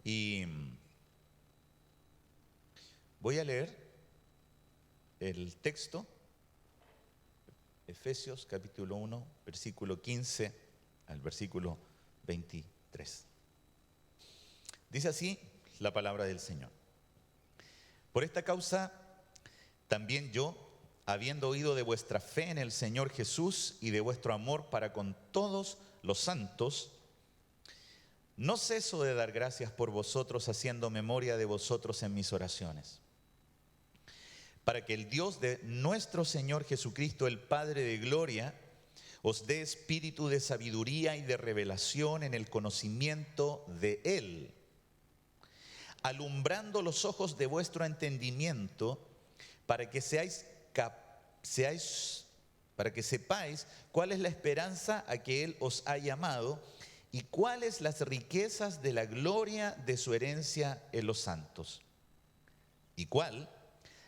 Y voy a leer el texto, Efesios capítulo 1, versículo 15 al versículo 23. Dice así la palabra del Señor. Por esta causa, también yo, habiendo oído de vuestra fe en el Señor Jesús y de vuestro amor para con todos los santos, no ceso de dar gracias por vosotros, haciendo memoria de vosotros en mis oraciones, para que el Dios de nuestro Señor Jesucristo, el Padre de gloria, os dé espíritu de sabiduría y de revelación en el conocimiento de Él, alumbrando los ojos de vuestro entendimiento, para que sepáis cuál es la esperanza a que Él os ha llamado y cuáles las riquezas de la gloria de su herencia en los santos, y cuál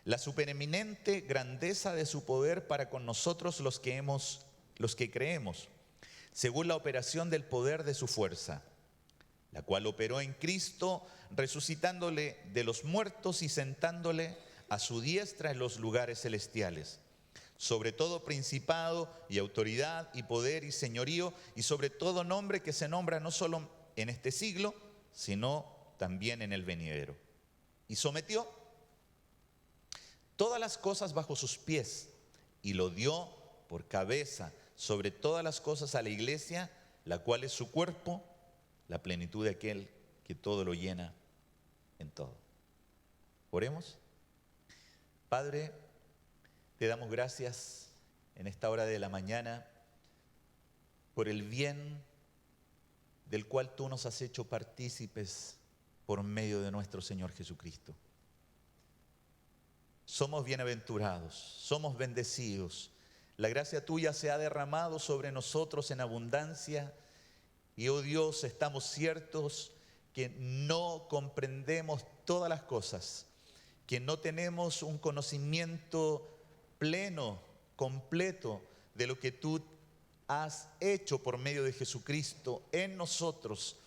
la supereminente grandeza de su poder para con nosotros los que creemos, según la operación del poder de su fuerza, la cual operó en Cristo, resucitándole de los muertos y sentándole a su diestra en los lugares celestiales, sobre todo principado y autoridad y poder y señorío, y sobre todo nombre que se nombra no solo en este siglo, sino también en el venidero. Y sometió todas las cosas bajo sus pies, y lo dio por cabeza sobre todas las cosas a la iglesia, la cual es su cuerpo, la plenitud de aquel que todo lo llena en todo. Oremos. Padre, te damos gracias en esta hora de la mañana por el bien del cual tú nos has hecho partícipes por medio de nuestro Señor Jesucristo. Somos bienaventurados, somos bendecidos. La gracia tuya se ha derramado sobre nosotros en abundancia y, oh Dios, estamos ciertos que no comprendemos todas las cosas, que no tenemos un conocimiento pleno, completo de lo que tú has hecho por medio de Jesucristo en nosotros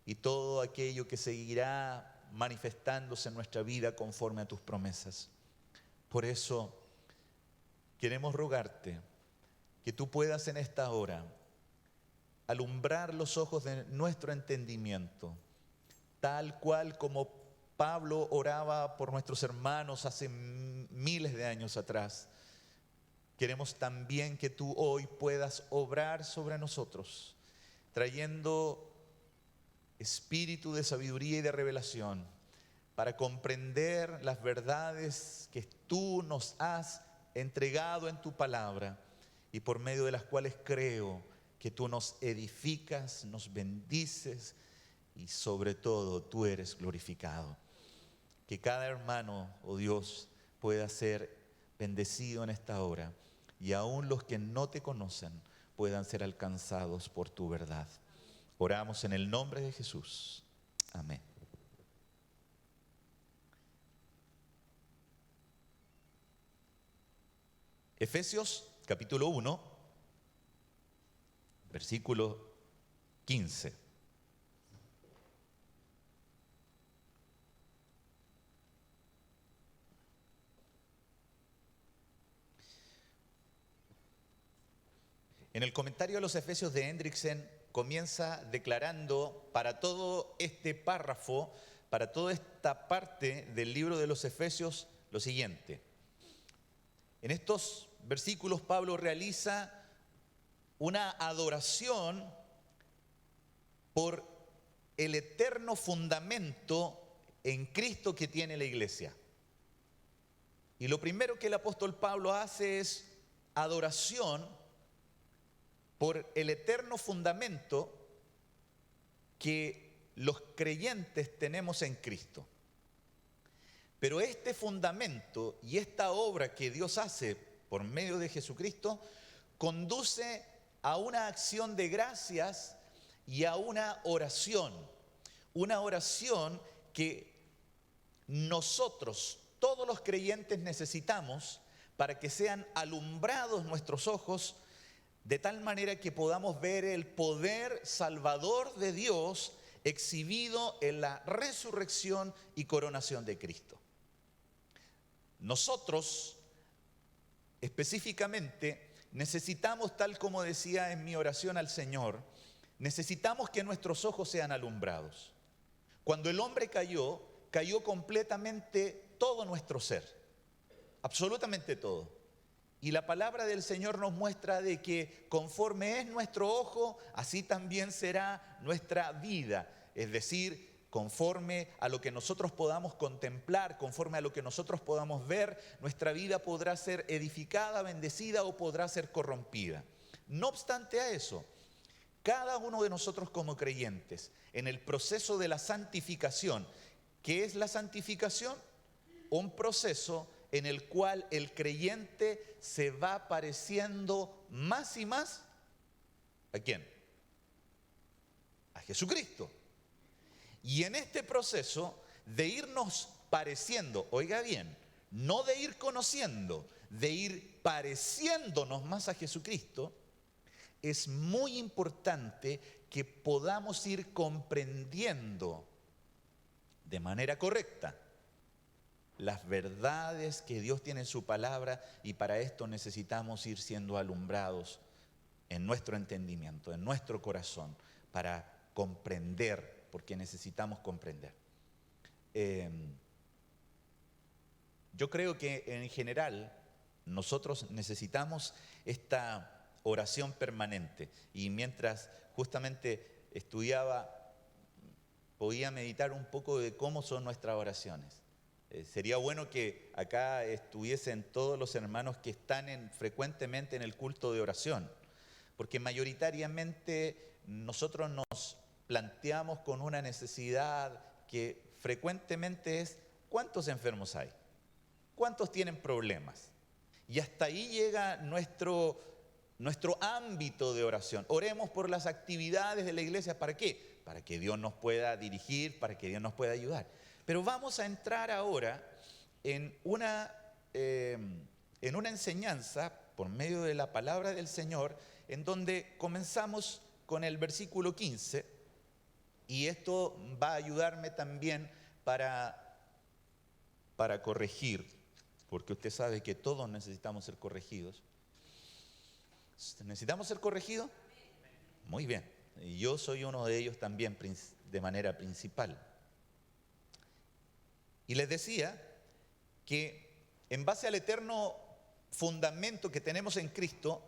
y todo aquello que seguirá manifestándose en nuestra vida conforme a tus promesas. Por eso queremos rogarte que tú puedas en esta hora alumbrar los ojos de nuestro entendimiento, tal cual como Pablo oraba por nuestros hermanos hace miles de años atrás. Queremos también que tú hoy puedas obrar sobre nosotros, trayendo espíritu de sabiduría y de revelación para comprender las verdades que tú nos has entregado en tu palabra y por medio de las cuales creo que tú nos edificas, nos bendices y sobre todo tú eres glorificado. Que cada hermano, oh Dios, pueda ser bendecido en esta hora y aún los que no te conocen puedan ser alcanzados por tu verdad. Oramos en el nombre de Jesús. Amén. Efesios capítulo 1, versículo 15. En el comentario de los Efesios de Hendriksen comienza declarando para todo este párrafo, para toda esta parte del libro de los Efesios, lo siguiente. En estos versículos Pablo realiza una adoración por el eterno fundamento en Cristo que tiene la iglesia. Y lo primero que el apóstol Pablo hace es adoración por el eterno fundamento que los creyentes tenemos en Cristo. Pero este fundamento y esta obra que Dios hace por medio de Jesucristo conduce a una acción de gracias y a una oración que nosotros, todos los creyentes, necesitamos para que sean alumbrados nuestros ojos de tal manera que podamos ver el poder salvador de Dios exhibido en la resurrección y coronación de Cristo. Nosotros, específicamente, necesitamos, tal como decía en mi oración al Señor, necesitamos que nuestros ojos sean alumbrados. Cuando el hombre cayó, cayó completamente todo nuestro ser, absolutamente todo. Y la palabra del Señor nos muestra de que conforme es nuestro ojo, así también será nuestra vida. Es decir, conforme a lo que nosotros podamos contemplar, conforme a lo que nosotros podamos ver, nuestra vida podrá ser edificada, bendecida o podrá ser corrompida. No obstante a eso, cada uno de nosotros como creyentes, en el proceso de la santificación, ¿qué es la santificación? Un proceso en el cual el creyente se va pareciendo más y más, ¿a quién? A Jesucristo. Y en este proceso de irnos pareciendo, oiga bien, no de ir conociendo, de ir pareciéndonos más a Jesucristo, es muy importante que podamos ir comprendiendo de manera correcta las verdades que Dios tiene en su palabra, y para esto necesitamos ir siendo alumbrados en nuestro entendimiento, en nuestro corazón, para comprender, porque necesitamos comprender. Yo creo que en general nosotros necesitamos esta oración permanente, y mientras justamente estudiaba podía meditar un poco de cómo son nuestras oraciones. Sería bueno que acá estuviesen todos los hermanos que están frecuentemente en el culto de oración, porque mayoritariamente nosotros nos planteamos con una necesidad que frecuentemente es: ¿cuántos enfermos hay? ¿Cuántos tienen problemas? Y hasta ahí llega nuestro ámbito de oración. Oremos por las actividades de la iglesia. ¿Para qué? Para que Dios nos pueda dirigir, para que Dios nos pueda ayudar. Pero vamos a entrar ahora en una enseñanza por medio de la palabra del Señor, en donde comenzamos con el versículo 15, y esto va a ayudarme también para corregir, porque usted sabe que todos necesitamos ser corregidos. ¿Necesitamos ser corregidos? Muy bien. Y yo soy uno de ellos también de manera principal. Y les decía que en base al eterno fundamento que tenemos en Cristo,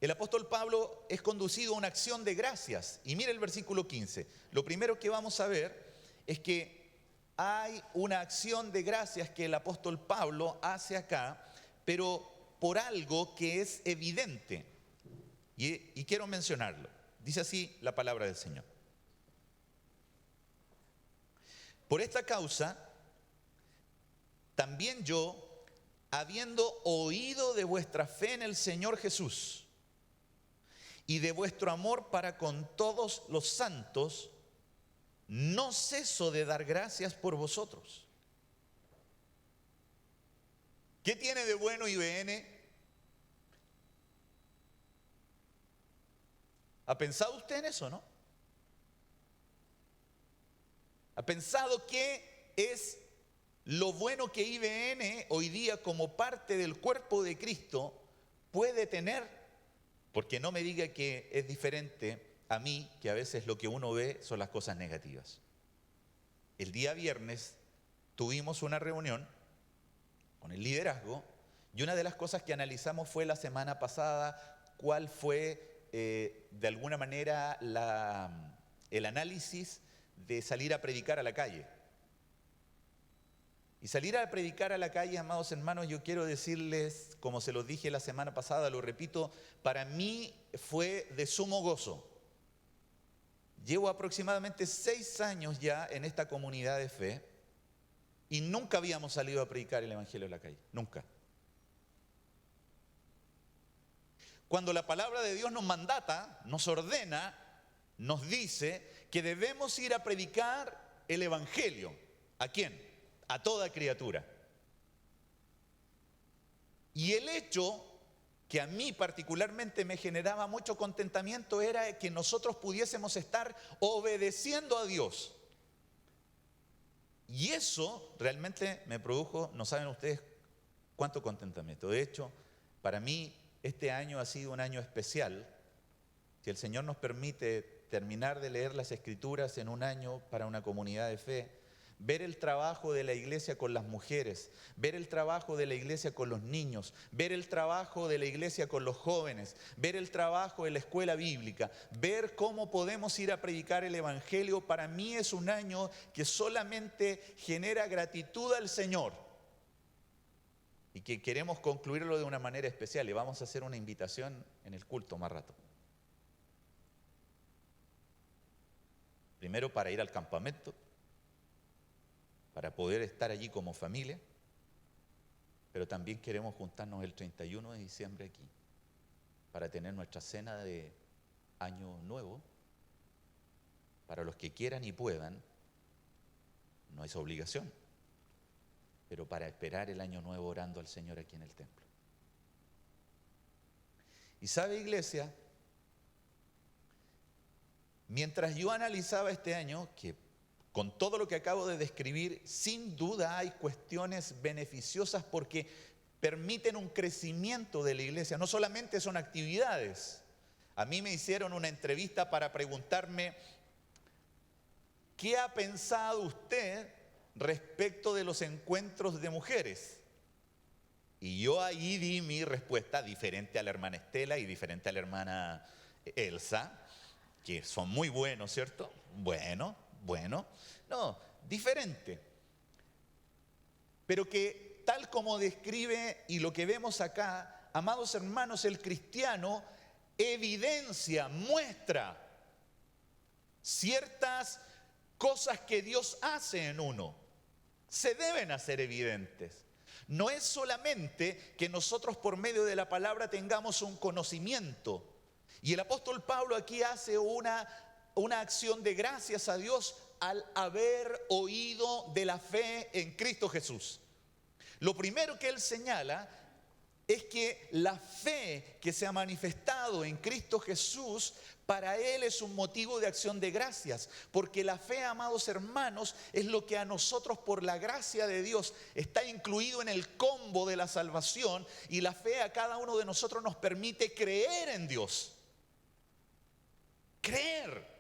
el apóstol Pablo es conducido a una acción de gracias. Y mire el versículo 15. Lo primero que vamos a ver es que hay una acción de gracias que el apóstol Pablo hace acá, pero por algo que es evidente. Y quiero mencionarlo. Dice así la palabra del Señor: por esta causa, también yo, habiendo oído de vuestra fe en el Señor Jesús y de vuestro amor para con todos los santos, no ceso de dar gracias por vosotros. ¿Qué tiene de bueno IBN? ¿Ha pensado usted en eso, no? ¿Ha pensado qué es lo bueno que IBN hoy día como parte del cuerpo de Cristo puede tener? Porque no me diga que es diferente a mí, que a veces lo que uno ve son las cosas negativas. El día viernes tuvimos una reunión con el liderazgo, y una de las cosas que analizamos fue la semana pasada cuál fue de alguna manera el análisis de salir a predicar a la calle. Y salir a predicar a la calle, amados hermanos, yo quiero decirles, como se los dije la semana pasada, lo repito, para mí fue de sumo gozo. Llevo aproximadamente 6 años ya en esta comunidad de fe y nunca habíamos salido a predicar el evangelio en la calle, nunca. Cuando la palabra de Dios nos mandata, nos ordena, nos dice que debemos ir a predicar el evangelio. ¿A quién? A toda criatura. Y el hecho que a mí particularmente me generaba mucho contentamiento era que nosotros pudiésemos estar obedeciendo a Dios. Y eso realmente me produjo, no saben ustedes cuánto contentamiento. De hecho, para mí este año ha sido un año especial. Si el Señor nos permite terminar de leer las Escrituras en un año para una comunidad de fe, ver el trabajo de la iglesia con las mujeres, ver el trabajo de la iglesia con los niños, ver el trabajo de la iglesia con los jóvenes, ver el trabajo de la escuela bíblica, ver cómo podemos ir a predicar el Evangelio, para mí es un año que solamente genera gratitud al Señor y que queremos concluirlo de una manera especial y vamos a hacer una invitación en el culto más rato. Primero para ir al campamento, para poder estar allí como familia, pero también queremos juntarnos el 31 de diciembre aquí, para tener nuestra cena de Año Nuevo, para los que quieran y puedan, no es obligación, pero para esperar el Año Nuevo orando al Señor aquí en el templo. Y sabe, iglesia, mientras yo analizaba este año, que con todo lo que acabo de describir, sin duda hay cuestiones beneficiosas porque permiten un crecimiento de la iglesia. No solamente son actividades. A mí me hicieron una entrevista para preguntarme, ¿qué ha pensado usted respecto de los encuentros de mujeres? Y yo ahí di mi respuesta diferente a la hermana Estela y diferente a la hermana Elsa, que son muy buenos, ¿cierto? Bueno, no, diferente. Pero que tal como describe y lo que vemos acá, amados hermanos, el cristiano evidencia, muestra ciertas cosas que Dios hace en uno. Se deben hacer evidentes. No es solamente que nosotros por medio de la palabra tengamos un conocimiento. Y el apóstol Pablo aquí hace una acción de gracias a Dios al haber oído de la fe en Cristo Jesús. Lo primero que él señala es que la fe que se ha manifestado en Cristo Jesús, para él es un motivo de acción de gracias, porque la fe, amados hermanos, es lo que a nosotros por la gracia de Dios está incluido en el combo de la salvación, y la fe a cada uno de nosotros nos permite creer en Dios. Creer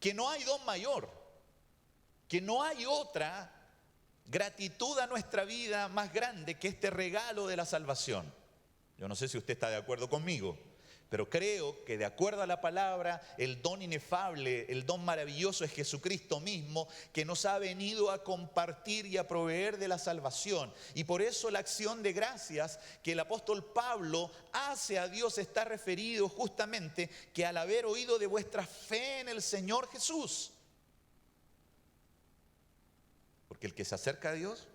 que no hay don mayor, que no hay otra gratitud a nuestra vida más grande que este regalo de la salvación. Yo no sé si usted está de acuerdo conmigo, pero creo que de acuerdo a la palabra, el don inefable, el don maravilloso es Jesucristo mismo, que nos ha venido a compartir y a proveer de la salvación. Y por eso la acción de gracias que el apóstol Pablo hace a Dios está referido justamente que al haber oído de vuestra fe en el Señor Jesús. Porque el que se acerca a Dios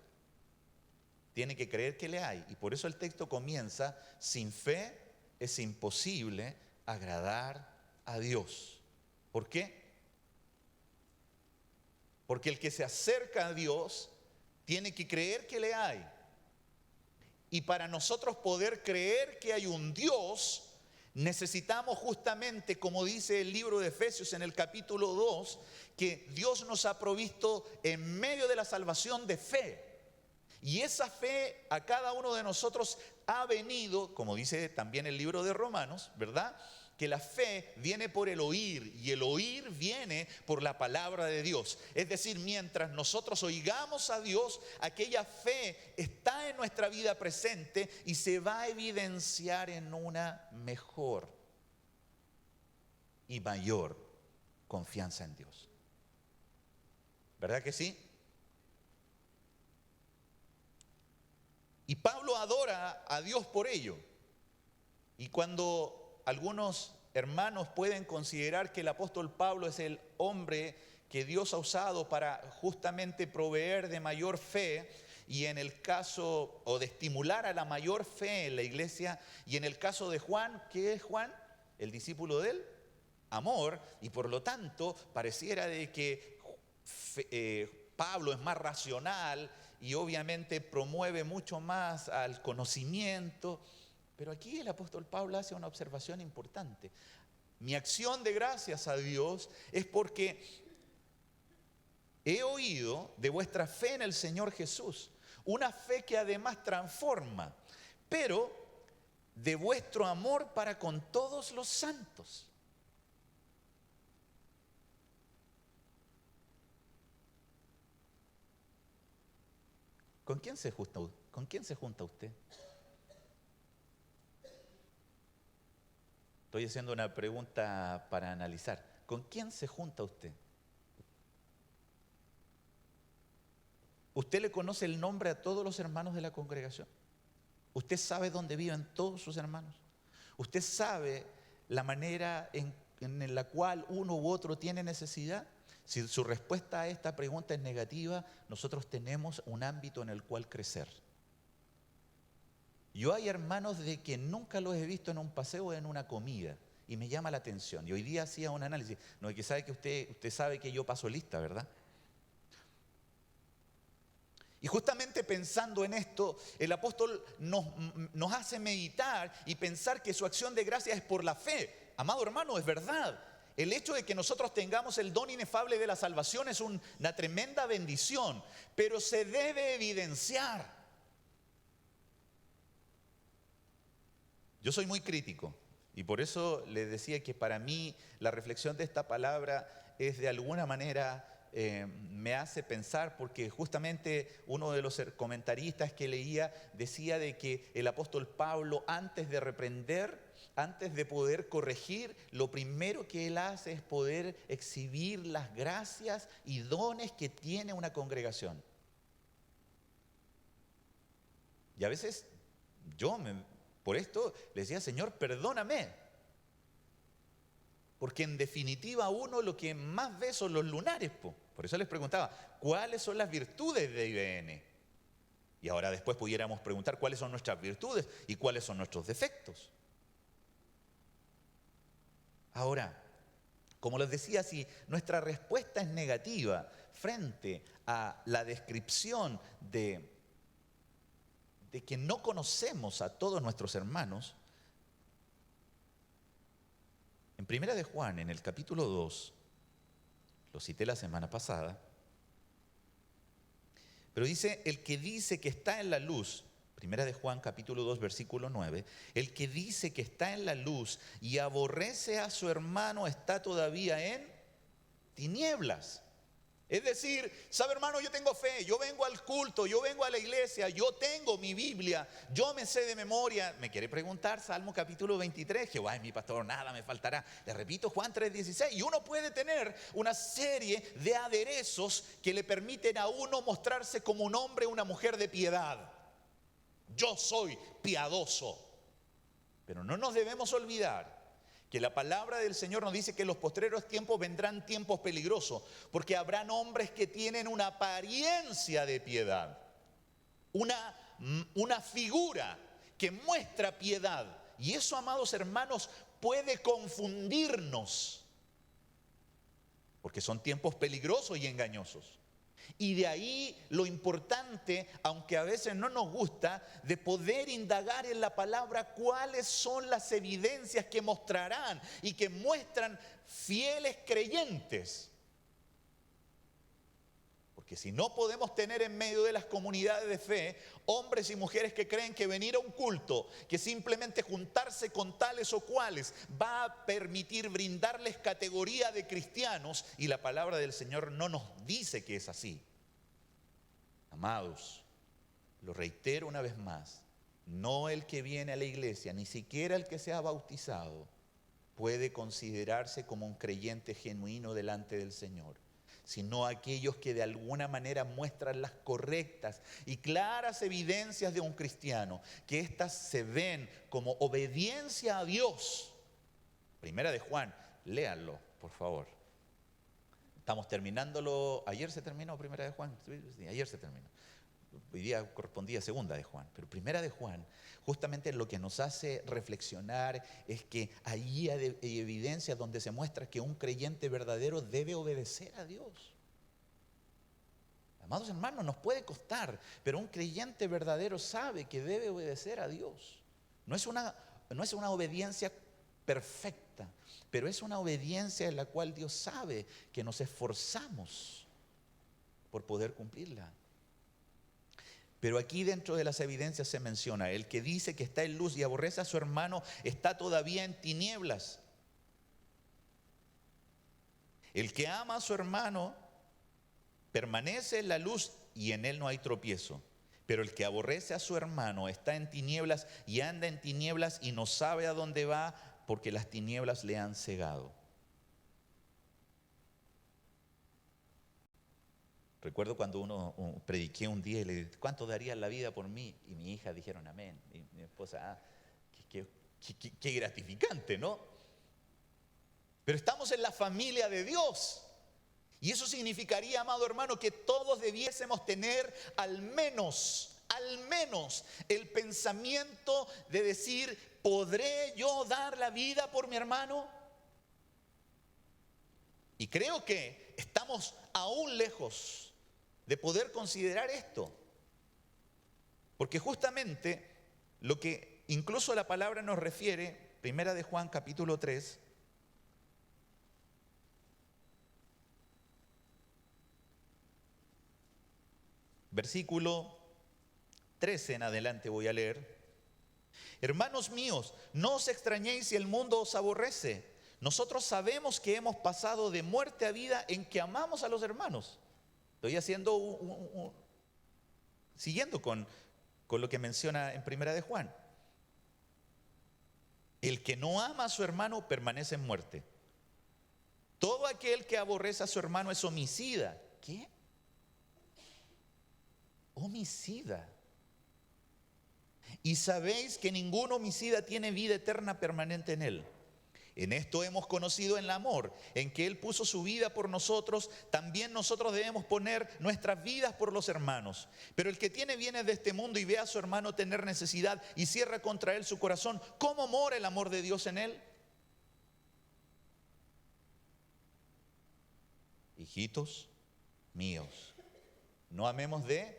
tiene que creer que le hay. Y por eso el texto comienza: sin fe es imposible agradar a Dios. ¿Por qué? Porque el que se acerca a Dios tiene que creer que le hay. Y para nosotros poder creer que hay un Dios, necesitamos justamente, como dice el libro de Efesios en el capítulo 2, que Dios nos ha provisto en medio de la salvación de fe. Y esa fe a cada uno de nosotros ha venido, como dice también el libro de Romanos, ¿verdad? Que la fe viene por el oír y el oír viene por la palabra de Dios. Es decir, mientras nosotros oigamos a Dios, aquella fe está en nuestra vida presente y se va a evidenciar en una mejor y mayor confianza en Dios. ¿Verdad que sí? Y Pablo adora a Dios por ello. Y cuando algunos hermanos pueden considerar que el apóstol Pablo es el hombre que Dios ha usado para justamente proveer de mayor fe, y en el caso, o de estimular a la mayor fe en la iglesia, y en el caso de Juan, ¿qué es Juan? El discípulo del amor, y por lo tanto pareciera de que Pablo es más racional y obviamente promueve mucho más al conocimiento. Pero aquí el apóstol Pablo hace una observación importante. Mi acción de gracias a Dios es porque he oído de vuestra fe en el Señor Jesús, una fe que además transforma, pero de vuestro amor para con todos los santos. ¿Con quién se junta usted? Estoy haciendo una pregunta para analizar. ¿Con quién se junta usted? ¿Usted le conoce el nombre a todos los hermanos de la congregación? ¿Usted sabe dónde viven todos sus hermanos? ¿Usted sabe la manera en la cual uno u otro tiene necesidad? Si su respuesta a esta pregunta es negativa, nosotros tenemos un ámbito en el cual crecer. Yo hay hermanos de que nunca los he visto en un paseo o en una comida y me llama la atención. Y hoy día hacía un análisis. No, que sabe que usted sabe que yo paso lista, ¿verdad? Y justamente pensando en esto, el apóstol nos hace meditar y pensar que su acción de gracia es por la fe. Amado hermano, es verdad. El hecho de que nosotros tengamos el don inefable de la salvación es una tremenda bendición, pero se debe evidenciar. Yo soy muy crítico y por eso les decía que para mí la reflexión de esta palabra es de alguna manera me hace pensar, porque justamente uno de los comentaristas que leía decía de que el apóstol Pablo, antes de reprender, antes de poder corregir, lo primero que él hace es poder exhibir las gracias y dones que tiene una congregación. Y a veces por esto le decía, Señor, perdóname. Porque en definitiva uno lo que más ve son los lunares. Por eso les preguntaba, ¿cuáles son las virtudes de IBN? Y ahora después pudiéramos preguntar cuáles son nuestras virtudes y cuáles son nuestros defectos. Ahora, como les decía, si nuestra respuesta es negativa frente a la descripción de que no conocemos a todos nuestros hermanos, en Primera de Juan, en el capítulo 2, lo cité la semana pasada, pero dice, el que dice que está en la luz, Primera de Juan, capítulo 2, versículo 9, el que dice que está en la luz y aborrece a su hermano está todavía en tinieblas. Es decir, sabe hermano, yo tengo fe, yo vengo al culto, yo vengo a la iglesia, yo tengo mi Biblia, yo me sé de memoria. Me quiere preguntar, Salmo capítulo 23, Jehová es mi pastor, nada me faltará. Le repito, Juan 3:16. Y uno puede tener una serie de aderezos que le permiten a uno mostrarse como un hombre o una mujer de piedad. Yo soy piadoso. Pero no nos debemos olvidar que la palabra del Señor nos dice que en los postreros tiempos vendrán tiempos peligrosos, porque habrán hombres que tienen una apariencia de piedad, una figura que muestra piedad. Y eso, amados hermanos, puede confundirnos, porque son tiempos peligrosos y engañosos. Y de ahí lo importante, aunque a veces no nos gusta, de poder indagar en la palabra cuáles son las evidencias que mostrarán y que muestran fieles creyentes. Porque si no podemos tener en medio de las comunidades de fe hombres y mujeres que creen que venir a un culto, que simplemente juntarse con tales o cuales va a permitir brindarles categoría de cristianos, y la palabra del Señor no nos dice que es así. Amados, lo reitero una vez más, no el que viene a la iglesia, ni siquiera el que se ha bautizado, puede considerarse como un creyente genuino delante del Señor, sino aquellos que de alguna manera muestran las correctas y claras evidencias de un cristiano, que éstas se ven como obediencia a Dios. Primera de Juan, léanlo, por favor. Estamos terminándolo. Ayer se terminó Primera de Juan. Sí, ayer se terminó. Hoy día correspondía Segunda de Juan. Pero Primera de Juan, justamente lo que nos hace reflexionar es que allí hay evidencias donde se muestra que un creyente verdadero debe obedecer a Dios. Amados hermanos, nos puede costar, pero un creyente verdadero sabe que debe obedecer a Dios. No es una obediencia perfecta, pero es una obediencia en la cual Dios sabe que nos esforzamos por poder cumplirla. Pero aquí dentro de las evidencias se menciona: el que dice que está en luz y aborrece a su hermano está todavía en tinieblas. El que ama a su hermano permanece en la luz y en él no hay tropiezo. Pero el que aborrece a su hermano está en tinieblas y anda en tinieblas y no sabe a dónde va, porque las tinieblas le han cegado. Recuerdo cuando prediqué un día y le dije: ¿cuánto darías la vida por mí? Y mi hija dijeron amén. Y mi esposa: qué gratificante, ¿no? Pero estamos en la familia de Dios. Y eso significaría, amado hermano, que todos debiésemos tener al menos el pensamiento de decir: ¿podré yo dar la vida por mi hermano? Y creo que estamos aún lejos de poder considerar esto. Porque justamente lo que incluso la palabra nos refiere, Primera de Juan capítulo 3, versículo 13 en adelante voy a leer. Hermanos míos, no os extrañéis si el mundo os aborrece. Nosotros sabemos que hemos pasado de muerte a vida en que amamos a los hermanos. Estoy haciendo siguiendo con lo que menciona en Primera de Juan. El que no ama a su hermano permanece en muerte. Todo aquel que aborrece a su hermano es homicida. ¿Qué? Homicida. Y sabéis que ningún homicida tiene vida eterna permanente en él. En esto hemos conocido el amor, en que Él puso su vida por nosotros. También nosotros debemos poner nuestras vidas por los hermanos. Pero el que tiene bienes de este mundo y ve a su hermano tener necesidad y cierra contra él su corazón, ¿cómo mora el amor de Dios en él? Hijitos míos, no amemos de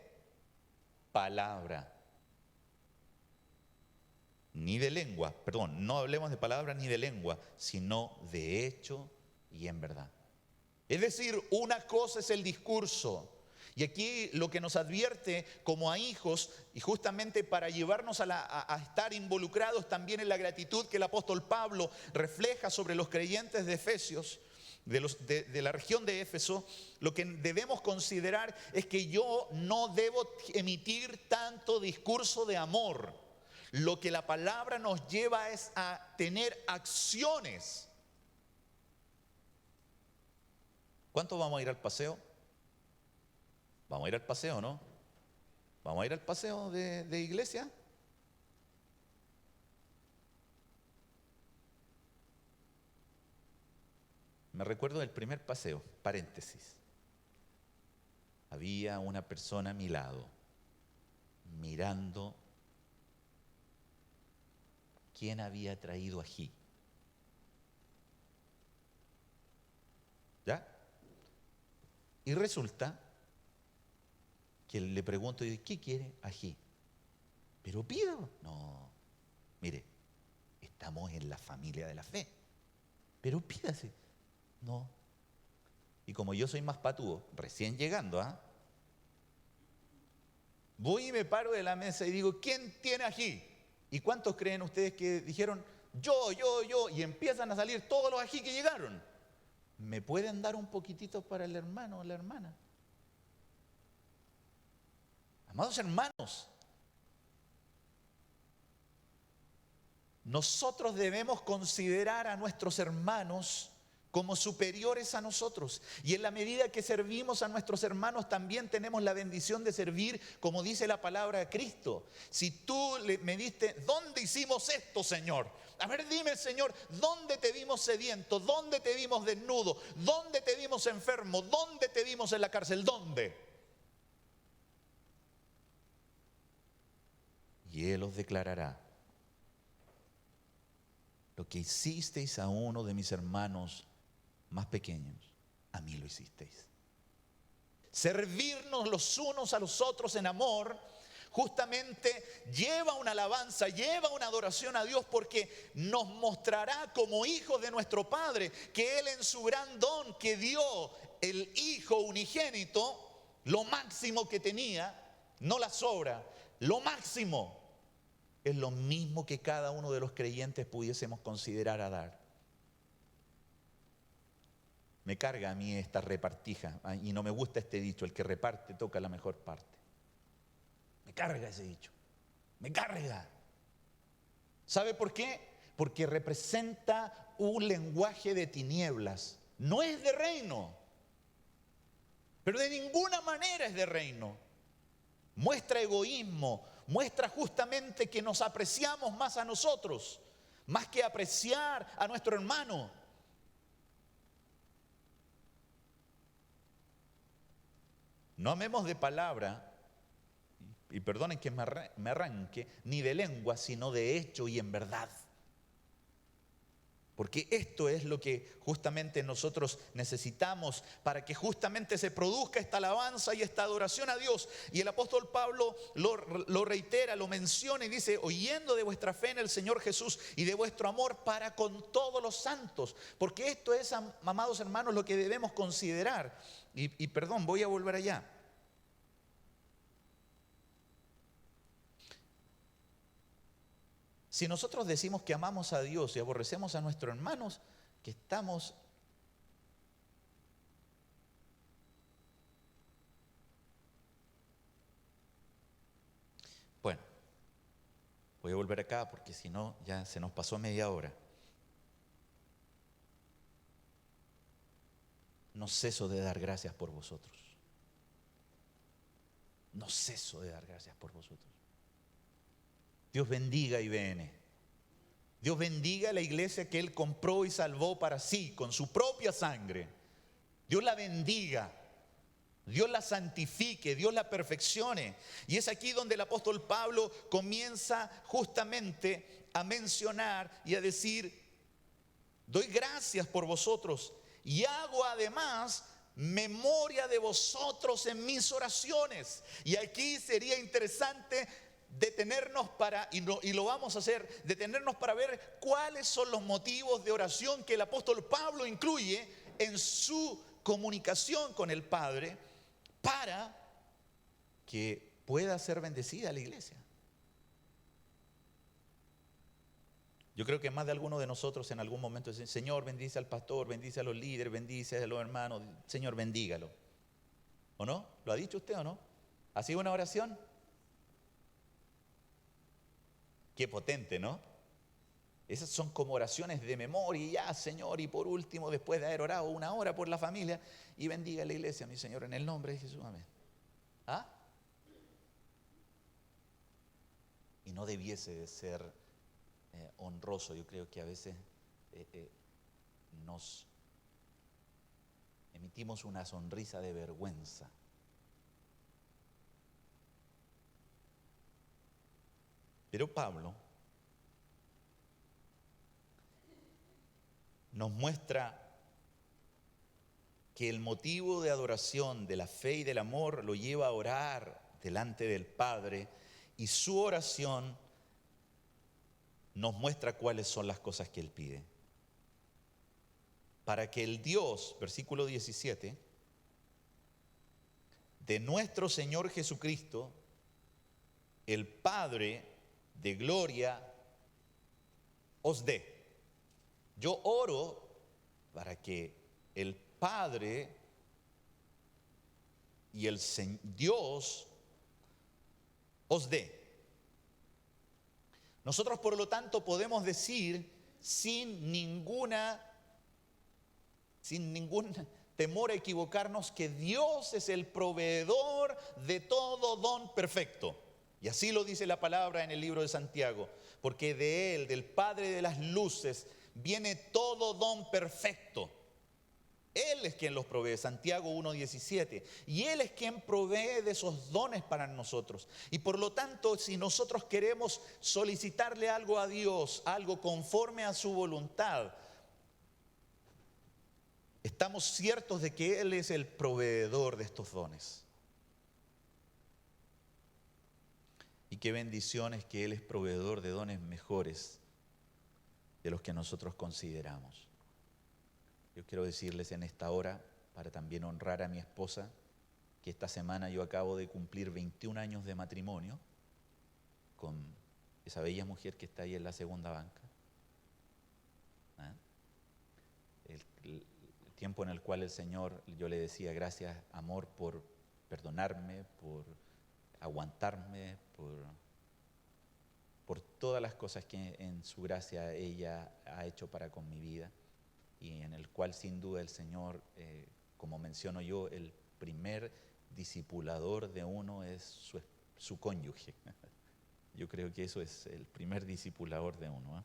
palabra ni de lengua, perdón, no hablemos de palabra ni de lengua, sino de hecho y en verdad. Es decir, una cosa es el discurso, y aquí lo que nos advierte como a hijos, y justamente para llevarnos a estar involucrados también en la gratitud que el apóstol Pablo refleja sobre los creyentes de Efesios, de la región de Éfeso, lo que debemos considerar es que yo no debo emitir tanto discurso de amor. Lo que la palabra nos lleva es a tener acciones. ¿Cuánto vamos a ir al paseo? Vamos a ir al paseo, ¿no? Vamos a ir al paseo de iglesia. Me recuerdo del primer paseo, paréntesis. Había una persona a mi lado, mirando quién había traído ají. ¿Ya? Y resulta que le pregunto, ¿qué quiere? Ají. ¿Pero pido? No, mire, estamos en la familia de la fe. Pero pídase. No. Y como yo soy más patúo, recién llegando, voy y me paro de la mesa y digo, ¿quién tiene ají? ¿Y cuántos creen ustedes que dijeron, yo? Y empiezan a salir todos los ají que llegaron. ¿Me pueden dar un poquitito para el hermano o la hermana? Amados hermanos, nosotros debemos considerar a nuestros hermanos como superiores a nosotros. Y en la medida que servimos a nuestros hermanos, también tenemos la bendición de servir, como dice la palabra de Cristo. Si tú me diste, ¿dónde hicimos esto, Señor? A ver, dime, Señor, ¿dónde te vimos sediento? ¿Dónde te vimos desnudo? ¿Dónde te vimos enfermo? ¿Dónde te vimos en la cárcel? ¿Dónde? Y Él os declarará: lo que hicisteis a uno de mis hermanos más pequeños, a mí lo hicisteis. Servirnos los unos a los otros en amor justamente lleva una alabanza, lleva una adoración a Dios, porque nos mostrará como hijos de nuestro Padre que Él, en su gran don que dio el Hijo unigénito, lo máximo que tenía, no la sobra, lo máximo, es lo mismo que cada uno de los creyentes pudiésemos considerar a dar. Me carga a mí esta repartija, y no me gusta este dicho: el que reparte toca la mejor parte. Me carga ese dicho, me carga. ¿Sabe por qué? Porque representa un lenguaje de tinieblas. No es de reino, pero de ninguna manera es de reino. Muestra egoísmo, muestra justamente que nos apreciamos más a nosotros, más que apreciar a nuestro hermano. No amemos de palabra, y perdonen que me arranque, ni de lengua, sino de hecho y en verdad. Porque esto es lo que justamente nosotros necesitamos para que justamente se produzca esta alabanza y esta adoración a Dios. Y el apóstol Pablo lo reitera, lo menciona y dice: oyendo de vuestra fe en el Señor Jesús y de vuestro amor para con todos los santos. Porque esto es, amados hermanos, lo que debemos considerar. Y perdón, voy a volver allá. Si nosotros decimos que amamos a Dios y aborrecemos a nuestros hermanos, que estamos bueno, voy a volver acá porque si no ya se nos pasó media hora. No ceso de dar gracias por vosotros. No ceso de dar gracias por vosotros. Dios bendiga a IBN. Dios bendiga a la iglesia que Él compró y salvó para sí con su propia sangre. Dios la bendiga. Dios la santifique, Dios la perfeccione. Y es aquí donde el apóstol Pablo comienza justamente a mencionar y a decir: doy gracias por vosotros y hago además memoria de vosotros en mis oraciones. Y aquí sería interesante detenernos y lo vamos a hacer, detenernos para ver cuáles son los motivos de oración que el apóstol Pablo incluye en su comunicación con el Padre para que pueda ser bendecida la iglesia. Yo creo que más de alguno de nosotros en algún momento dice: Señor, bendice al pastor, bendice a los líderes, bendice a los hermanos, Señor, bendígalo. ¿O no? ¿Lo ha dicho usted o no? ¿Ha sido una oración? Qué potente, ¿no? Esas son como oraciones de memoria. Y ya, Señor, y por último, después de haber orado una hora por la familia, y bendiga a la iglesia, mi Señor, en el nombre de Jesús, amén. ¿Ah? Y no debiese de ser honroso. Yo creo que a veces nos emitimos una sonrisa de vergüenza. Pero Pablo nos muestra que el motivo de adoración, de la fe y del amor lo lleva a orar delante del Padre, y su oración nos muestra cuáles son las cosas que Él pide. Para que el Dios, versículo 17, de nuestro Señor Jesucristo, el Padre de gloria, os dé. Yo oro para que el Padre y el Dios os dé. Nosotros, por lo tanto, podemos decir sin ningún temor a equivocarnos que Dios es el proveedor de todo don perfecto. Y así lo dice la palabra en el libro de Santiago, porque de Él, del Padre de las luces, viene todo don perfecto. Él es quien los provee, Santiago 1:17, y Él es quien provee de esos dones para nosotros. Y por lo tanto, si nosotros queremos solicitarle algo a Dios, algo conforme a su voluntad, estamos ciertos de que Él es el proveedor de estos dones. qué bendición es que Él es proveedor de dones mejores de los que nosotros consideramos. Yo quiero decirles en esta hora, para también honrar a mi esposa, que esta semana yo acabo de cumplir 21 años de matrimonio con esa bella mujer que está ahí en la segunda banca. ¿Ah? El tiempo en el cual el Señor, yo le decía, gracias, amor, por perdonarme, por aguantarme, por todas las cosas que en su gracia ella ha hecho para con mi vida, y en el cual sin duda el Señor, como menciono yo, el primer discipulador de uno es su cónyuge. Yo creo que eso es el primer discipulador de uno, ¿eh?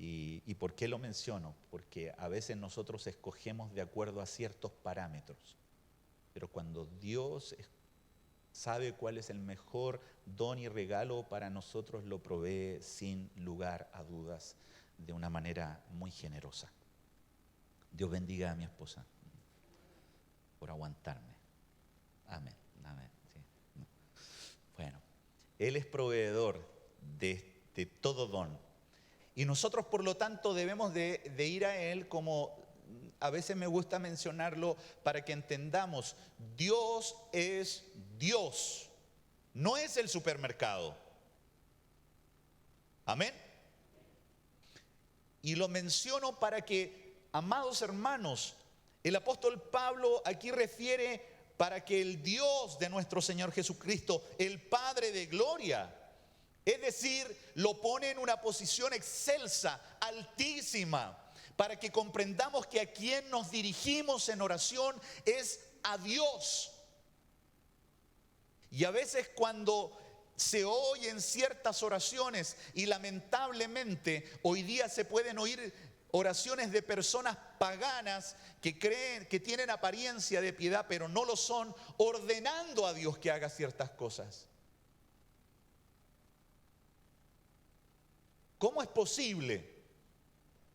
¿Y por qué lo menciono? Porque a veces nosotros escogemos de acuerdo a ciertos parámetros, pero cuando Dios sabe cuál es el mejor don y regalo para nosotros, lo provee sin lugar a dudas, de una manera muy generosa. Dios bendiga a mi esposa por aguantarme. Amén, amén. Sí. Bueno, Él es proveedor de todo don. Y nosotros, por lo tanto, debemos de ir a Él, como a veces me gusta mencionarlo, para que entendamos, Dios es Dios, no es el supermercado. Amén. Y lo menciono para que, amados hermanos, el apóstol Pablo aquí refiere para que el Dios de nuestro Señor Jesucristo, el Padre de gloria, es decir, lo pone en una posición excelsa, altísima, para que comprendamos que a quien nos dirigimos en oración es a Dios. Y a veces cuando se oyen ciertas oraciones, y lamentablemente hoy día se pueden oír oraciones de personas paganas que creen, que tienen apariencia de piedad, pero no lo son, ordenando a Dios que haga ciertas cosas. ¿Cómo es posible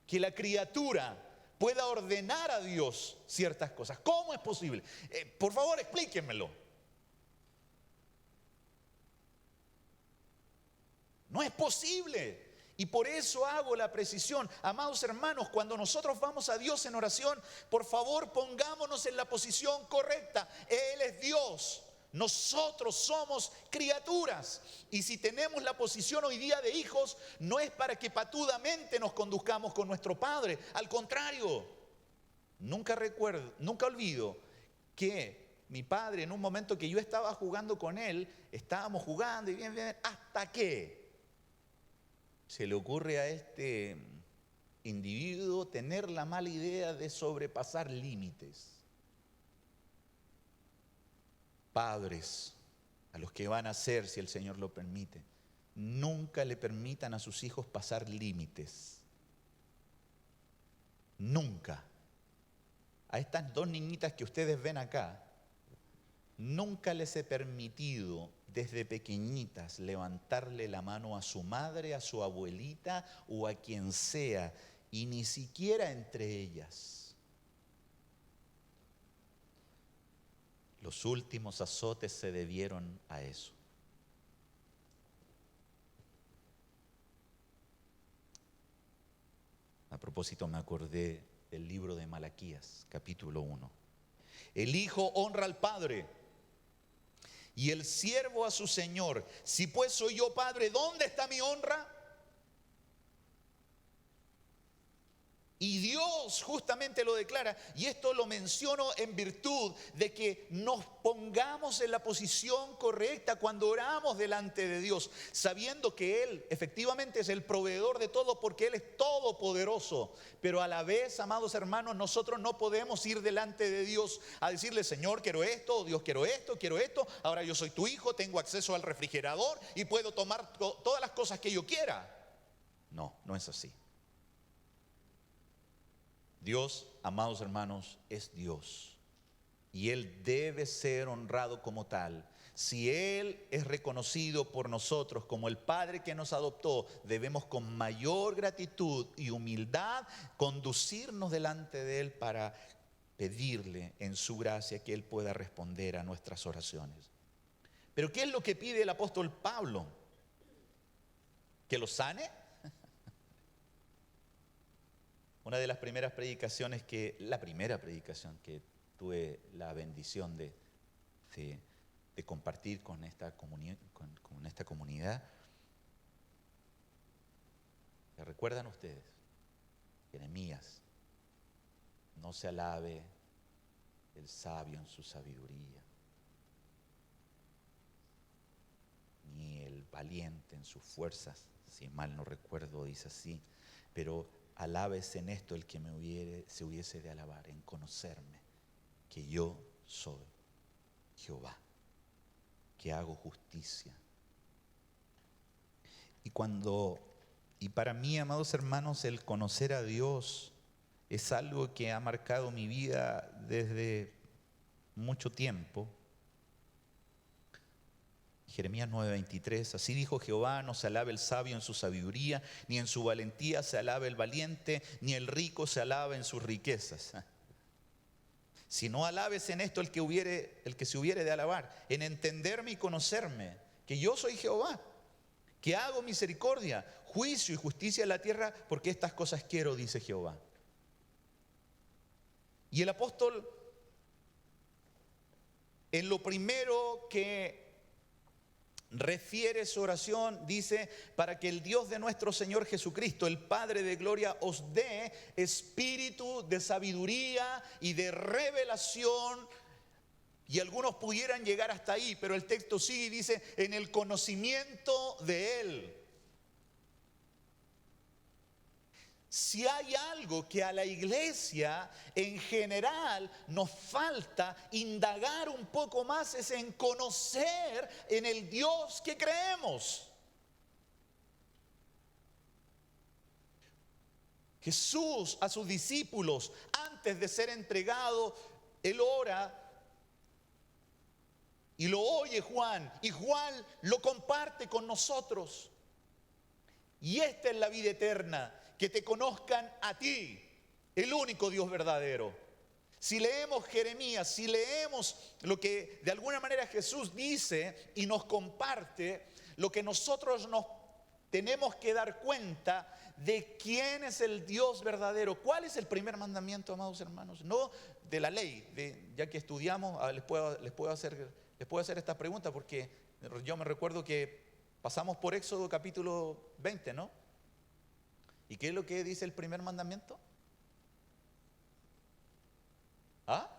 que la criatura pueda ordenar a Dios ciertas cosas? ¿Cómo es posible? Por favor, explíquenmelo. No es posible. Y por eso hago la precisión. Amados hermanos, cuando nosotros vamos a Dios en oración, por favor pongámonos en la posición correcta. Él es Dios. Nosotros somos criaturas. Y si tenemos la posición hoy día de hijos, no es para que patudamente nos conduzcamos con nuestro Padre. Al contrario, nunca olvido que mi padre, en un momento que yo estaba jugando con él, estábamos jugando y bien, hasta que se le ocurre a este individuo tener la mala idea de sobrepasar límites. Padres, a los que van a ser, si el Señor lo permite, nunca le permitan a sus hijos pasar límites. Nunca. A estas dos niñitas que ustedes ven acá, nunca les he permitido desde pequeñitas levantarle la mano a su madre, a su abuelita o a quien sea, y ni siquiera entre ellas. Los últimos azotes se debieron a eso. A propósito, me acordé del libro de Malaquías, capítulo 1. El hijo honra al padre y el siervo a su señor. Si pues soy yo padre, ¿dónde está mi honra? Y Dios justamente lo declara, y esto lo menciono en virtud de que nos pongamos en la posición correcta cuando oramos delante de Dios, sabiendo que Él efectivamente es el proveedor de todo, porque Él es todopoderoso. Pero a la vez, amados hermanos, nosotros no podemos ir delante de Dios a decirle: Señor, quiero esto, Dios, quiero esto, ahora yo soy tu hijo, tengo acceso al refrigerador y puedo tomar todas las cosas que yo quiera. No, no es así. Dios, amados hermanos, es Dios, y Él debe ser honrado como tal. Si Él es reconocido por nosotros como el Padre que nos adoptó, debemos con mayor gratitud y humildad conducirnos delante de Él para pedirle en su gracia que Él pueda responder a nuestras oraciones. Pero ¿qué es lo que pide el apóstol Pablo? ¿Que lo sane? Una de las primeras predicaciones la primera predicación que tuve la bendición de compartir con esta comunidad, ¿se recuerdan ustedes? Jeremías: no se alabe el sabio en su sabiduría, ni el valiente en sus fuerzas, si mal no recuerdo dice así, pero alábese en esto el que se hubiese de alabar, en conocerme, que yo soy Jehová, que hago justicia. Y para mí, amados hermanos, el conocer a Dios es algo que ha marcado mi vida desde mucho tiempo. Jeremías 9:23, así dijo Jehová: no se alabe el sabio en su sabiduría, ni en su valentía se alabe el valiente, ni el rico se alabe en sus riquezas. Si no alabes en esto el que se hubiere de alabar, en entenderme y conocerme, que yo soy Jehová, que hago misericordia, juicio y justicia en la tierra, porque estas cosas quiero, dice Jehová. Y el apóstol, en lo primero que refiere su oración, dice: para que el Dios de nuestro Señor Jesucristo, el Padre de gloria, os dé espíritu de sabiduría y de revelación. Y algunos pudieran llegar hasta ahí, pero el texto sigue y dice: en el conocimiento de Él. Si hay algo que a la iglesia en general nos falta indagar un poco más, es en conocer en el Dios que creemos. Jesús a sus discípulos, antes de ser entregado, Él ora y lo oye Juan, y Juan lo comparte con nosotros. Y esta es la vida eterna: que te conozcan a ti, el único Dios verdadero. Si leemos Jeremías, si leemos lo que de alguna manera Jesús dice y nos comparte, lo que nosotros nos tenemos que dar cuenta de quién es el Dios verdadero. ¿Cuál es el primer mandamiento, amados hermanos? No de la ley, ya que estudiamos, les puedo hacer esta pregunta, porque yo me recuerdo que pasamos por Éxodo capítulo 20, ¿no? ¿Y qué es lo que dice el primer mandamiento? ¿Ah?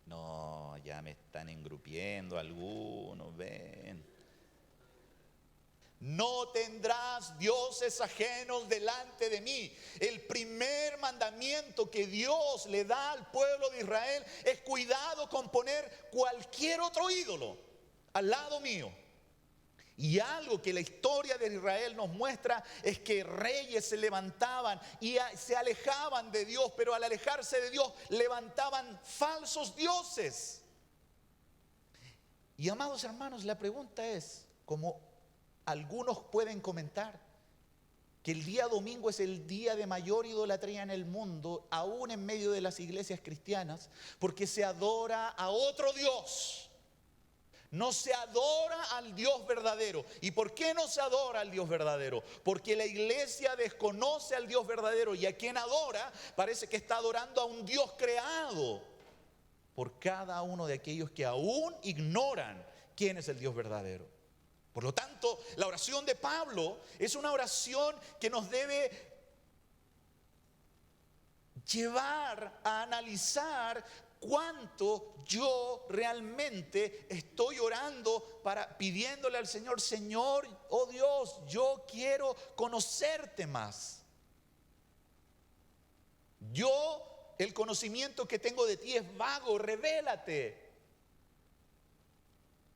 No, ya me están engrupiendo algunos, ven. No tendrás dioses ajenos delante de mí. El primer mandamiento que Dios le da al pueblo de Israel es: cuidado con poner cualquier otro ídolo al lado mío. Y algo que la historia de Israel nos muestra es que reyes se levantaban y se alejaban de Dios, pero al alejarse de Dios levantaban falsos dioses. Y amados hermanos, la pregunta es, como algunos pueden comentar, que el día domingo es el día de mayor idolatría en el mundo, aún en medio de las iglesias cristianas, porque se adora a otro Dios. No se adora al Dios verdadero. ¿Y por qué no se adora al Dios verdadero? Porque la iglesia desconoce al Dios verdadero, y a quien adora parece que está adorando a un Dios creado por cada uno de aquellos que aún ignoran quién es el Dios verdadero. Por lo tanto, la oración de Pablo es una oración que nos debe llevar a analizar cuánto yo realmente estoy orando, pidiéndole al Señor: Señor, oh Dios, yo quiero conocerte más. El conocimiento que tengo de ti es vago, revélate.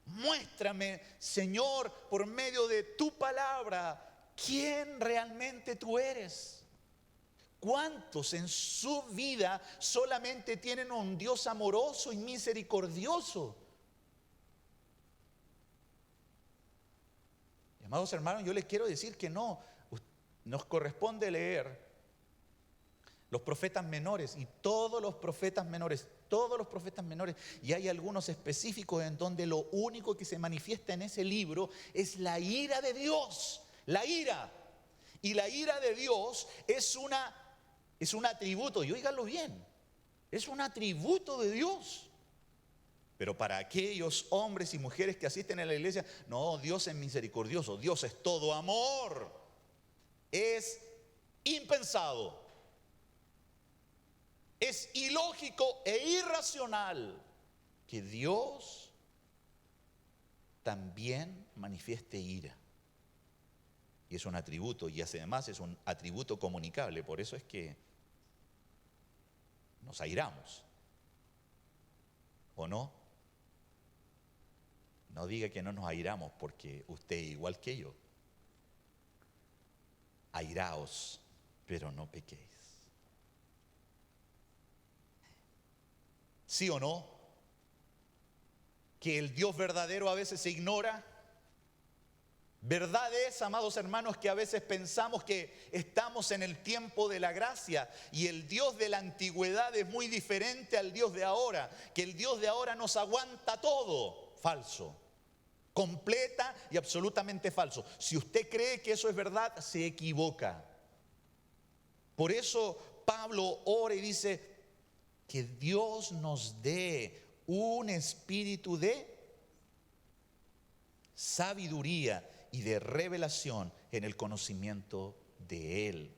Muéstrame, Señor, por medio de tu palabra, quién realmente tú eres. ¿Cuántos en su vida solamente tienen un Dios amoroso y misericordioso? Y, amados hermanos, yo les quiero decir que no. Nos corresponde leer los profetas menores, y todos los profetas menores, todos los profetas menores, y hay algunos específicos en donde lo único que se manifiesta en ese libro es la ira de Dios, la ira. Y la ira de Dios es un atributo, y óiganlo bien, es un atributo de Dios. Pero para aquellos hombres y mujeres que asisten a la iglesia, no, Dios es misericordioso, Dios es todo amor. Es impensado, es ilógico e irracional que Dios también manifieste ira. Y es un atributo, y además es un atributo comunicable. Por eso es que nos airamos, ¿o no? No diga que no nos airamos, porque usted es igual que yo. Airaos, pero no pequéis. ¿Sí o no? Que el Dios verdadero a veces se ignora. Verdad es, amados hermanos, que a veces pensamos que estamos en el tiempo de la gracia y el Dios de la antigüedad es muy diferente al Dios de ahora, que el Dios de ahora nos aguanta todo. Falso. Completa y absolutamente falso. Si usted cree que eso es verdad, se equivoca. Por eso Pablo ora y dice que Dios nos dé un espíritu de sabiduría y de revelación en el conocimiento de Él.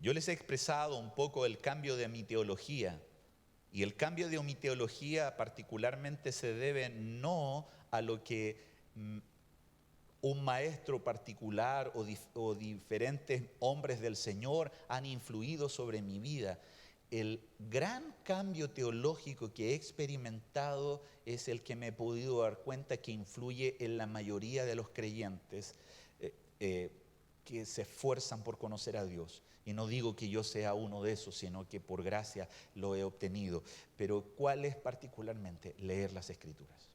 Yo les he expresado un poco el cambio de mi teología, y el cambio de mi teología particularmente se debe no a lo que un maestro particular o diferentes hombres del Señor han influido sobre mi vida. El gran cambio teológico que he experimentado es el que me he podido dar cuenta que influye en la mayoría de los creyentes que se esfuerzan por conocer a Dios. Y no digo que yo sea uno de esos, sino que por gracia lo he obtenido. Pero ¿cuál es particularmente? Leer las Escrituras.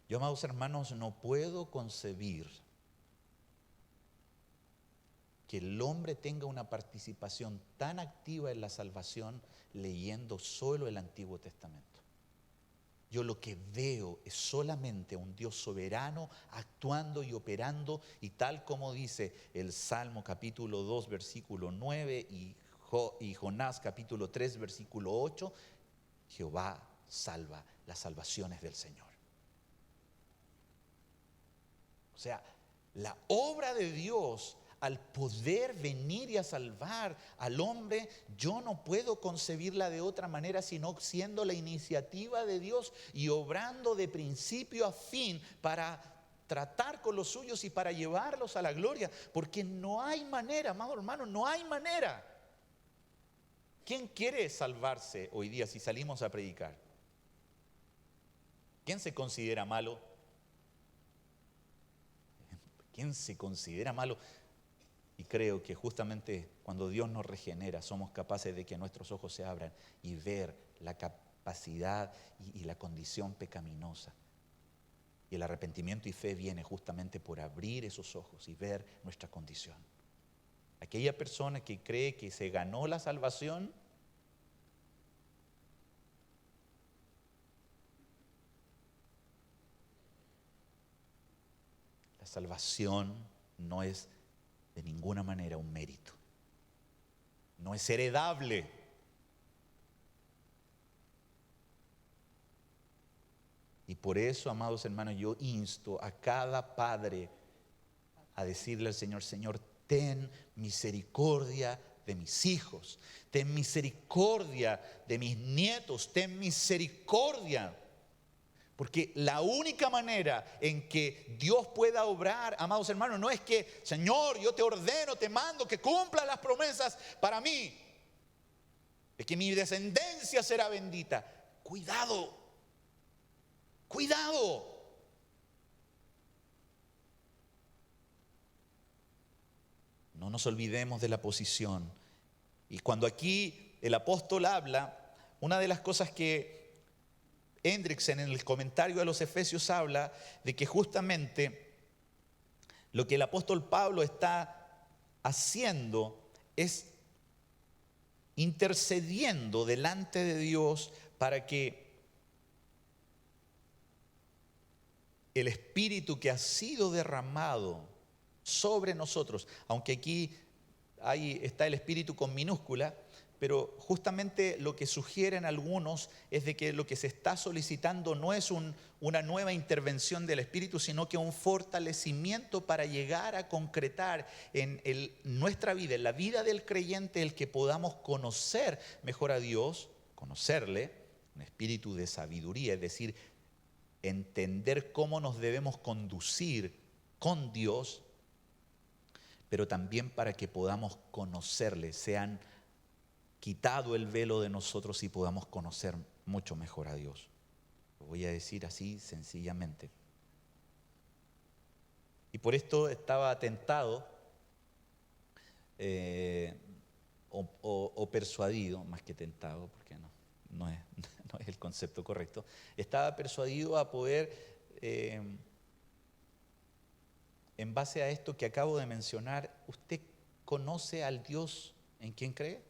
Yo, amados hermanos, no puedo concebir que el hombre tenga una participación tan activa en la salvación leyendo solo el Antiguo Testamento. Yo lo que veo es solamente un Dios soberano actuando y operando, y tal como dice el Salmo capítulo 2 versículo 9 y Jonás capítulo 3 versículo 8, Jehová salva, las salvaciones del Señor. O sea, la obra de Dios al poder venir y a salvar al hombre, yo no puedo concebirla de otra manera sino siendo la iniciativa de Dios y obrando de principio a fin para tratar con los suyos y para llevarlos a la gloria, porque no hay manera, amado hermano, no hay manera. ¿Quién quiere salvarse hoy día si salimos a predicar? ¿Quién se considera malo? ¿Quién se considera malo? Y creo que justamente cuando Dios nos regenera somos capaces de que nuestros ojos se abran y ver la capacidad y la condición pecaminosa. Y el arrepentimiento y fe viene justamente por abrir esos ojos y ver nuestra condición. Aquella persona que cree que se ganó la salvación, la salvación no es de ninguna manera un mérito. No es heredable. Y por eso, amados hermanos, yo insto a cada padre a decirle al Señor: Señor, ten misericordia de mis hijos, ten misericordia de mis nietos, ten misericordia. Porque la única manera en que Dios pueda obrar, amados hermanos, no es que, Señor, yo te ordeno, te mando que cumpla las promesas para mí, es que mi descendencia será bendita. Cuidado, cuidado. No nos olvidemos de la posición. Y cuando aquí el apóstol habla, una de las cosas que Hendrickson en el comentario a los Efesios habla de que justamente lo que el apóstol Pablo está haciendo es intercediendo delante de Dios para que el Espíritu que ha sido derramado sobre nosotros, aunque aquí ahí está el Espíritu con minúscula, pero justamente lo que sugieren algunos es de que lo que se está solicitando no es una nueva intervención del Espíritu, sino que un fortalecimiento para llegar a concretar en nuestra vida, en la vida del creyente, el que podamos conocer mejor a Dios, conocerle, un espíritu de sabiduría, es decir, entender cómo nos debemos conducir con Dios, pero también para que podamos conocerle, sean quitado el velo de nosotros y podamos conocer mucho mejor a Dios. Lo voy a decir así sencillamente. Y por esto estaba tentado o persuadido, más que tentado, porque no es, no es el concepto correcto, estaba persuadido a poder, en base a esto que acabo de mencionar, ¿usted conoce al Dios en quien cree?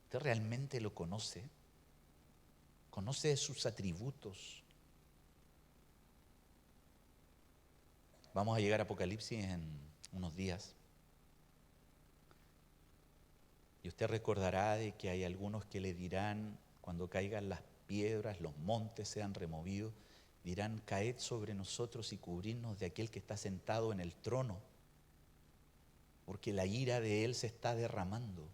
¿Usted realmente lo conoce? ¿Conoce sus atributos? Vamos a llegar a Apocalipsis en unos días. Y usted recordará de que hay algunos que le dirán, cuando caigan las piedras, los montes sean removidos, dirán, caed sobre nosotros y cubrirnos de aquel que está sentado en el trono, porque la ira de él se está derramando.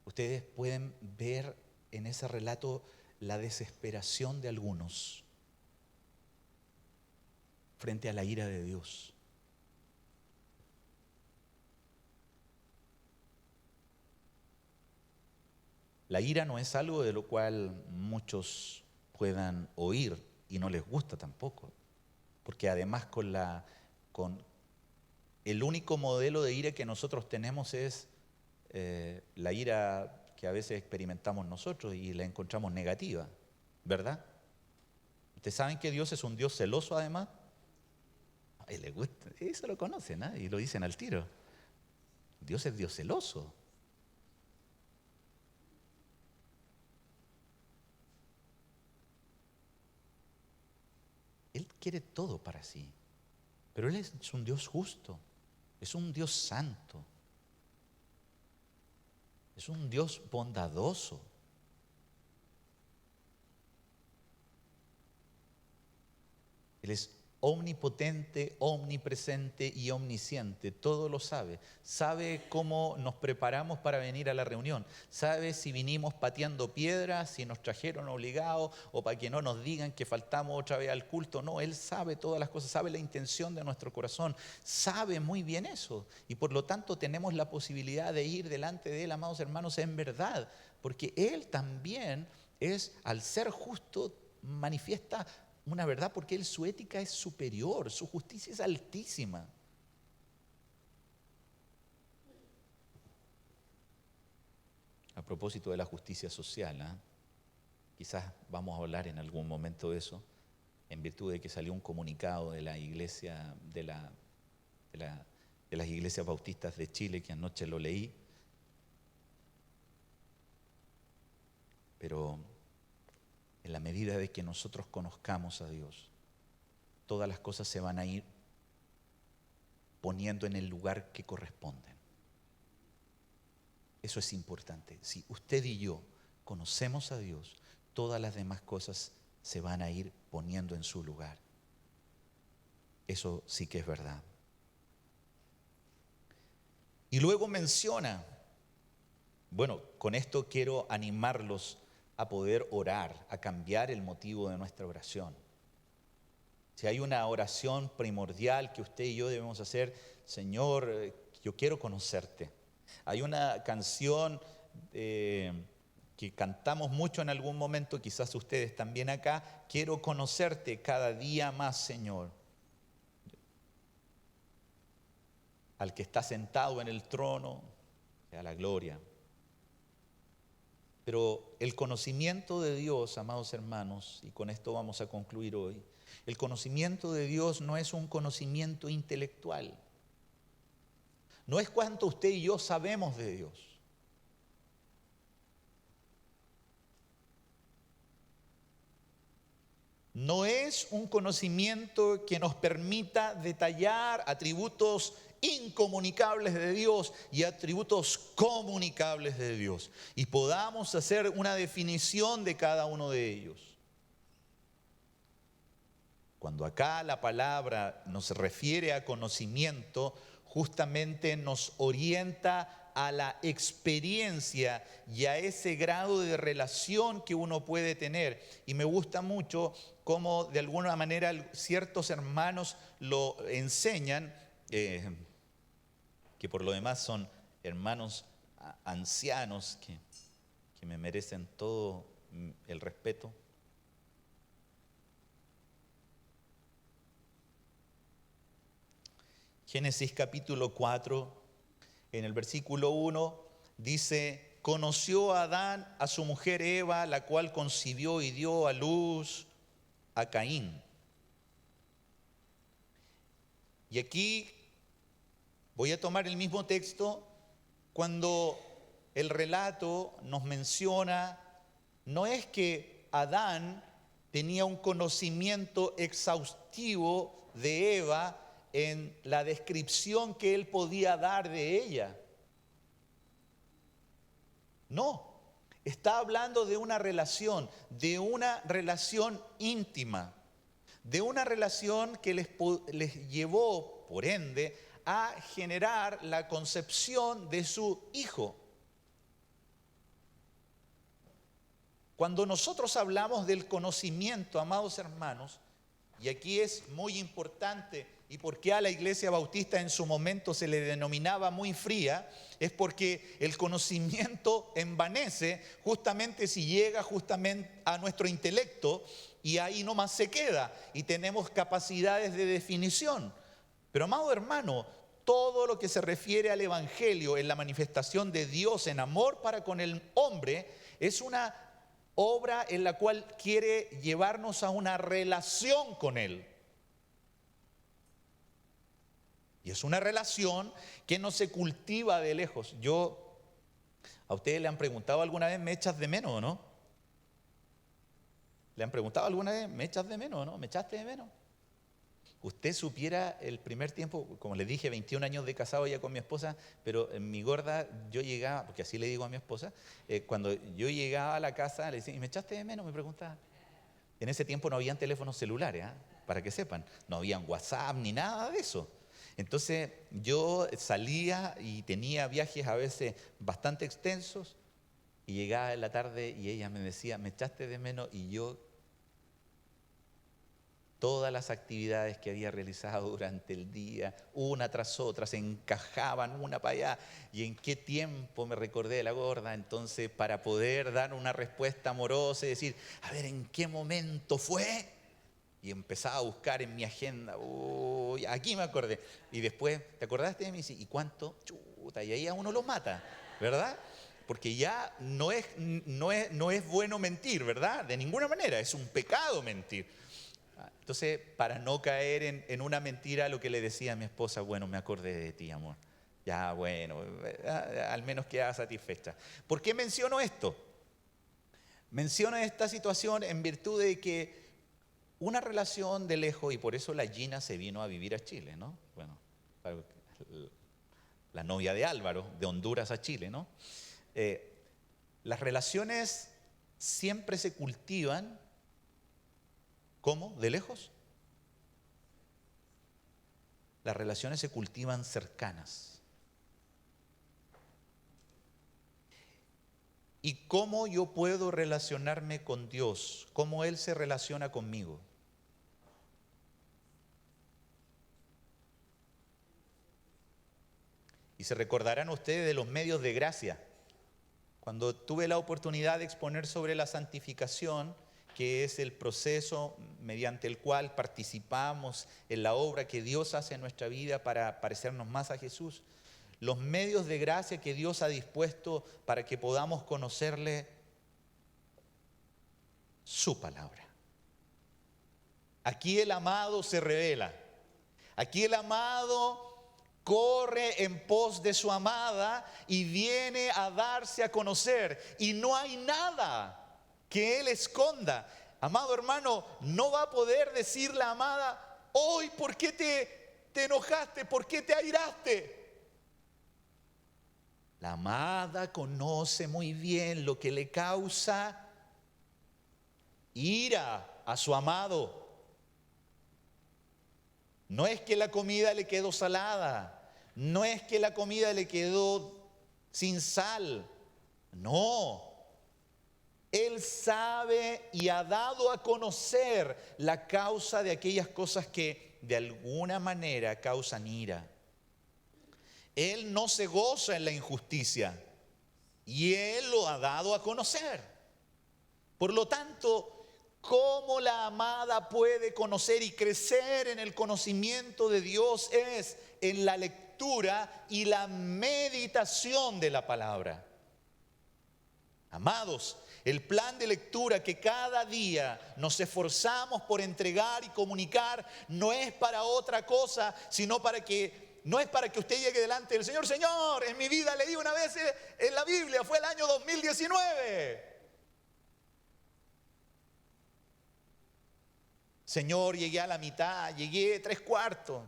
Ustedes pueden ver en ese relato la desesperación de algunos frente a la ira de Dios. La ira no es algo de lo cual muchos puedan oír y no les gusta tampoco, porque además con el único modelo de ira que nosotros tenemos es la ira que a veces experimentamos nosotros y la encontramos negativa, ¿verdad? ¿Ustedes saben que Dios es un Dios celoso además? A él le gusta, eso lo conocen, ¿eh? Y lo dicen al tiro. Dios es Dios celoso. Él quiere todo para sí, pero Él es un Dios justo, es un Dios santo, es un Dios bondadoso. Él es omnipotente, omnipresente y omnisciente, todo lo sabe. Sabe cómo nos preparamos para venir a la reunión. Sabe si vinimos pateando piedras, si nos trajeron obligados o para que no nos digan que faltamos otra vez al culto. No, Él sabe todas las cosas, sabe la intención de nuestro corazón, sabe muy bien eso. Y por lo tanto tenemos la posibilidad de ir delante de Él, amados hermanos, en verdad. Porque Él también es, al ser justo, manifiesta una verdad, porque Él, su ética es superior, su justicia es altísima. A propósito de la justicia social, quizás vamos a hablar en algún momento de eso, en virtud de que salió un comunicado de la iglesia, de las iglesias bautistas de Chile, que anoche lo leí, pero en la medida de que nosotros conozcamos a Dios, todas las cosas se van a ir poniendo en el lugar que corresponden. Eso es importante. Si usted y yo conocemos a Dios, todas las demás cosas se van a ir poniendo en su lugar. Eso sí que es verdad. Y luego menciona, bueno, con esto quiero animarlos a poder orar, a cambiar el motivo de nuestra oración. Si hay una oración primordial que usted y yo debemos hacer, Señor, yo quiero conocerte. Hay una canción que cantamos mucho en algún momento, quizás ustedes también acá, quiero conocerte cada día más, Señor. Al que está sentado en el trono, sea la gloria. Pero el conocimiento de Dios, amados hermanos, y con esto vamos a concluir hoy, el conocimiento de Dios no es un conocimiento intelectual. No es cuánto usted y yo sabemos de Dios. No es un conocimiento que nos permita detallar atributos incomunicables de Dios y atributos comunicables de Dios, y podamos hacer una definición de cada uno de ellos. Cuando acá la palabra nos refiere a conocimiento, justamente nos orienta a la experiencia y a ese grado de relación que uno puede tener. Y me gusta mucho cómo de alguna manera ciertos hermanos lo enseñan, que por lo demás son hermanos ancianos que me merecen todo el respeto. Génesis capítulo 4, en el versículo 1, dice: conoció a Adán a su mujer Eva, la cual concibió y dio a luz a Caín. Y aquí voy a tomar el mismo texto cuando el relato nos menciona, no es que Adán tenía un conocimiento exhaustivo de Eva en la descripción que él podía dar de ella. No, está hablando de una relación íntima, de una relación que les llevó, por ende, a generar la concepción de su hijo. Cuando nosotros hablamos del conocimiento, amados hermanos, y aquí es muy importante, y porque a la Iglesia Bautista en su momento se le denominaba muy fría, es porque el conocimiento envanece justamente si llega justamente a nuestro intelecto, y ahí nomás se queda, y tenemos capacidades de definición. Pero, amado hermano, todo lo que se refiere al Evangelio en la manifestación de Dios en amor para con el hombre es una obra en la cual quiere llevarnos a una relación con Él. Y es una relación que no se cultiva de lejos. ¿A ustedes le han preguntado alguna vez, me echas de menos o no? ¿Le han preguntado alguna vez, me echas de menos o no? ¿Me echaste de menos? Usted supiera el primer tiempo, como les dije, 21 años de casado ya con mi esposa, pero en mi gorda yo llegaba, porque así le digo a mi esposa, cuando yo llegaba a la casa le decía, ¿y me echaste de menos? Me preguntaba. En ese tiempo no habían teléfonos celulares, para que sepan, no habían WhatsApp ni nada de eso. Entonces yo salía y tenía viajes a veces bastante extensos y llegaba en la tarde y ella me decía, ¿me echaste de menos? Y yo, todas las actividades que había realizado durante el día, una tras otra, se encajaban una para allá. ¿Y en qué tiempo me recordé de la gorda? Entonces, para poder dar una respuesta amorosa y decir, a ver, ¿en qué momento fue? Y empezaba a buscar en mi agenda, uy, aquí me acordé. Y después, ¿te acordaste de mí? ¿Y cuánto? Chuta, y ahí a uno lo mata, ¿verdad? Porque ya no es bueno mentir, ¿verdad? De ninguna manera, es un pecado mentir. Entonces, para no caer en una mentira, lo que le decía a mi esposa, bueno, me acordé de ti, amor. Ya, bueno, al menos queda satisfecha. ¿Por qué menciono esto? Menciono esta situación en virtud de que una relación de lejos, y por eso la Gina se vino a vivir a Chile, ¿no? Bueno, la novia de Álvaro, de Honduras a Chile, ¿no? Las relaciones siempre se cultivan, ¿cómo? ¿De lejos? Las relaciones se cultivan cercanas. ¿Y cómo yo puedo relacionarme con Dios? ¿Cómo Él se relaciona conmigo? Y se recordarán ustedes de los medios de gracia. Cuando tuve la oportunidad de exponer sobre la santificación, que es el proceso mediante el cual participamos en la obra que Dios hace en nuestra vida para parecernos más a Jesús, los medios de gracia que Dios ha dispuesto para que podamos conocerle su palabra. Aquí el amado se revela. Aquí el amado corre en pos de su amada y viene a darse a conocer. Y no hay nada que él esconda. Amado hermano, no va a poder decir la amada: hoy, ¿por qué te enojaste? ¿Por qué te airaste? La amada conoce muy bien lo que le causa ira a su amado. No es que la comida le quedó salada, no es que la comida le quedó sin sal, no. Él sabe y ha dado a conocer la causa de aquellas cosas que de alguna manera causan ira. Él no se goza en la injusticia y Él lo ha dado a conocer. Por lo tanto, ¿cómo la amada puede conocer y crecer en el conocimiento de Dios? Es en la lectura y la meditación de la palabra. Amados, el plan de lectura que cada día nos esforzamos por entregar y comunicar no es para otra cosa, sino no es para que usted llegue delante del Señor. Señor, en mi vida leí una vez en la Biblia, fue el año 2019. Señor, llegué a la mitad, llegué 3/4.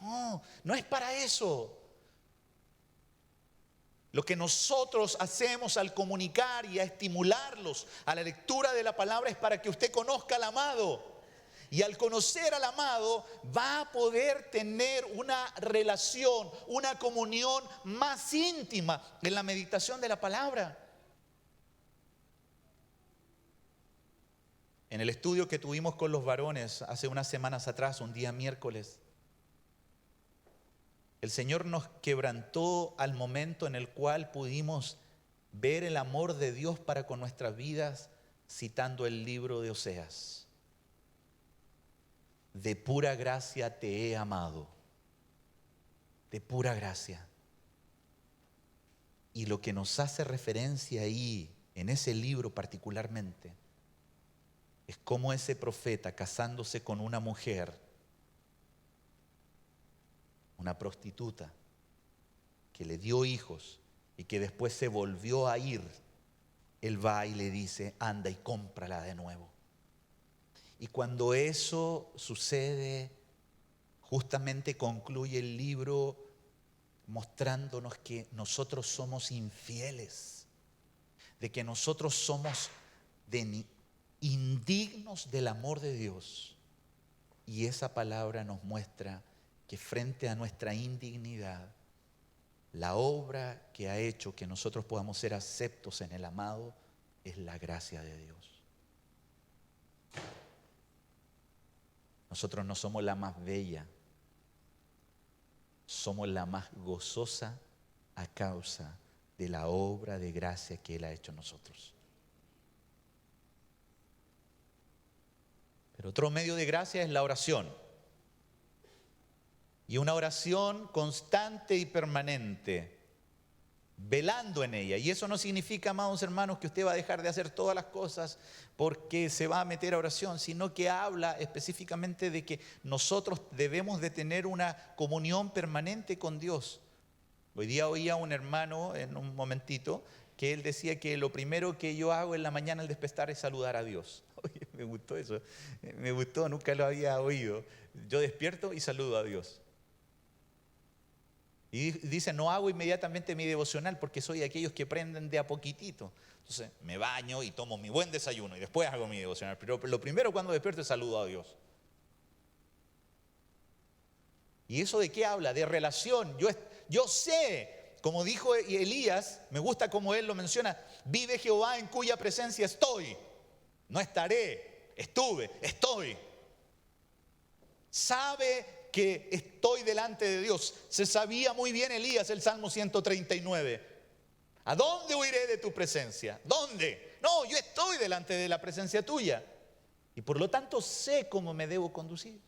No, no es para eso. Lo que nosotros hacemos al comunicar y a estimularlos a la lectura de la palabra es para que usted conozca al amado. Y al conocer al amado va a poder tener una relación, una comunión más íntima en la meditación de la palabra. En el estudio que tuvimos con los varones hace unas semanas atrás, un día miércoles, el Señor nos quebrantó al momento en el cual pudimos ver el amor de Dios para con nuestras vidas, citando el libro de Oseas. De pura gracia te he amado, de pura gracia. Y lo que nos hace referencia ahí, en ese libro particularmente, es cómo ese profeta, casándose con una mujer, una prostituta, que le dio hijos y que después se volvió a ir, él va y le dice: anda y cómprala de nuevo. Y cuando eso sucede, justamente concluye el libro mostrándonos que nosotros somos infieles, de que nosotros somos indignos del amor de Dios. Y esa palabra nos muestra que frente a nuestra indignidad, la obra que ha hecho que nosotros podamos ser aceptos en el amado es la gracia de Dios. Nosotros no somos la más bella, somos la más gozosa a causa de la obra de gracia que Él ha hecho en nosotros. Pero otro medio de gracia es la oración. Y una oración constante y permanente, velando en ella. Y eso no significa, amados hermanos, que usted va a dejar de hacer todas las cosas porque se va a meter a oración, sino que habla específicamente de que nosotros debemos de tener una comunión permanente con Dios. Hoy día oía a un hermano en un momentito que él decía que lo primero que yo hago en la mañana al despertar es saludar a Dios. Oye, me gustó eso, me gustó, nunca lo había oído. Yo despierto y saludo a Dios. Y dice: no hago inmediatamente mi devocional porque soy de aquellos que prenden de a poquitito. Entonces me baño y tomo mi buen desayuno y después hago mi devocional. Pero lo primero cuando despierto es saludo a Dios. ¿Y eso de qué habla? De relación. Yo sé, como dijo Elías, me gusta como él lo menciona: vive Jehová en cuya presencia estoy. No estaré, estuve, estoy. Sabe que estoy delante de Dios. Se sabía muy bien Elías el Salmo 139. ¿A dónde huiré de tu presencia? ¿Dónde? No, yo estoy delante de la presencia tuya. Y por lo tanto sé cómo me debo conducir.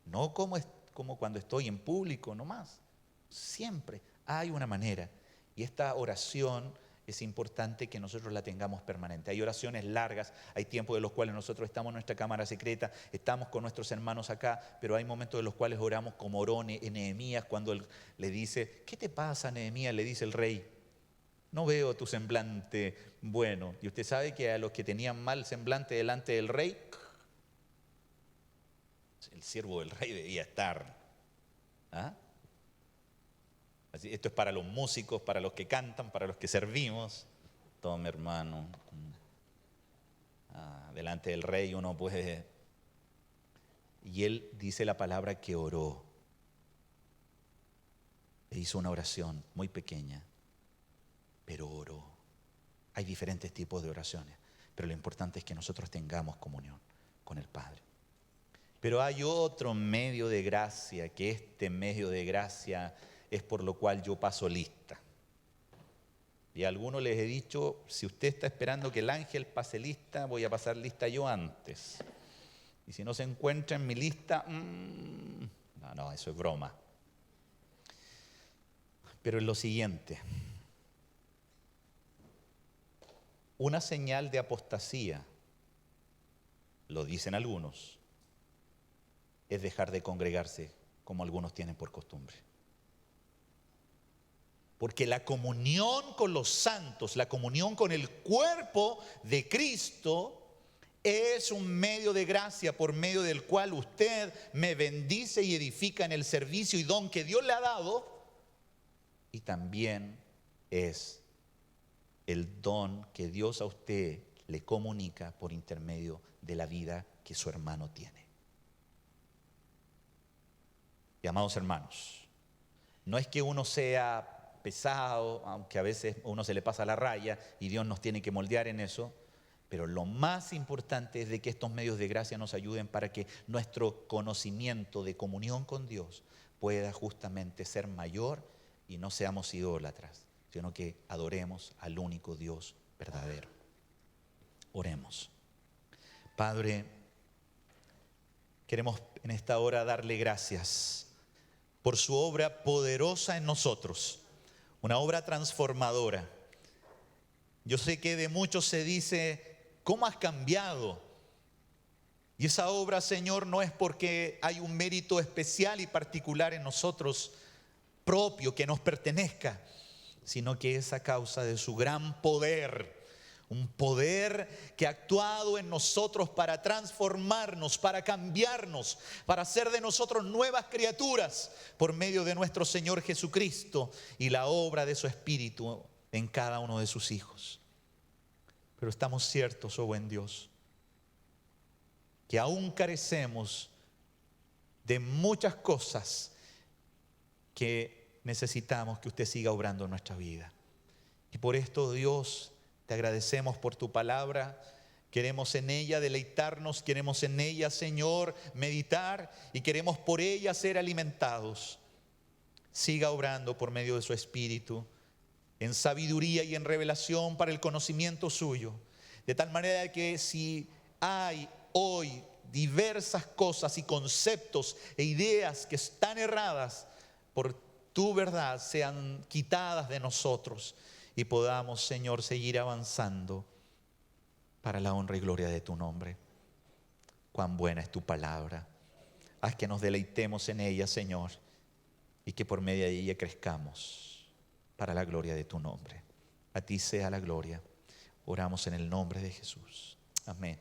No como cuando estoy en público nomás. Siempre hay una manera. Y esta oración es importante que nosotros la tengamos permanente. Hay oraciones largas, hay tiempos de los cuales nosotros estamos en nuestra cámara secreta, estamos con nuestros hermanos acá, pero hay momentos de los cuales oramos como oró Nehemías cuando él le dice, ¿qué te pasa, Nehemías?, le dice el rey. No veo tu semblante bueno. Y usted sabe que a los que tenían mal semblante delante del rey, el siervo del rey debía estar. ¿Ah? Así, esto es para los músicos, para los que cantan, para los que servimos. Tome, hermano. Delante del rey uno puede. Y él dice la palabra que oró. E hizo una oración muy pequeña, pero oró. Hay diferentes tipos de oraciones, pero lo importante es que nosotros tengamos comunión con el Padre. Pero hay otro medio de gracia, que este medio de gracia es por lo cual yo paso lista. Y a algunos les he dicho, si usted está esperando que el ángel pase lista, voy a pasar lista yo antes. Y si no se encuentra en mi lista, no, eso es broma. Pero es lo siguiente. Una señal de apostasía, lo dicen algunos, es dejar de congregarse como algunos tienen por costumbre. Porque la comunión con los santos, la comunión con el cuerpo de Cristo es un medio de gracia por medio del cual usted me bendice y edifica en el servicio y don que Dios le ha dado. Y también es el don que Dios a usted le comunica por intermedio de la vida que su hermano tiene. Y amados hermanos, no es que uno sea pesado, aunque a veces uno se le pasa la raya y Dios nos tiene que moldear en eso, pero lo más importante es de que estos medios de gracia nos ayuden para que nuestro conocimiento de comunión con Dios pueda justamente ser mayor y no seamos idólatras, sino que adoremos al único Dios verdadero. Oremos. Padre, queremos en esta hora darle gracias por su obra poderosa en nosotros, una obra transformadora. Yo sé que de muchos se dice, ¿cómo has cambiado? Y esa obra, Señor, no es porque hay un mérito especial y particular en nosotros, propio, que nos pertenezca, sino que es a causa de su gran poder. Un poder que ha actuado en nosotros para transformarnos, para cambiarnos, para hacer de nosotros nuevas criaturas por medio de nuestro Señor Jesucristo y la obra de su Espíritu en cada uno de sus hijos. Pero estamos ciertos, oh buen Dios, que aún carecemos de muchas cosas que necesitamos que usted siga obrando en nuestra vida. Y por esto, Dios, te agradecemos por tu palabra. Queremos en ella deleitarnos, queremos en ella, Señor, meditar y queremos por ella ser alimentados. Siga obrando por medio de su Espíritu, en sabiduría y en revelación para el conocimiento suyo. De tal manera que si hay hoy diversas cosas y conceptos e ideas que están erradas, por tu verdad sean quitadas de nosotros. Y podamos, Señor, seguir avanzando para la honra y gloria de tu nombre. Cuán buena es tu palabra. Haz que nos deleitemos en ella, Señor, y que por medio de ella crezcamos para la gloria de tu nombre. A ti sea la gloria. Oramos en el nombre de Jesús. Amén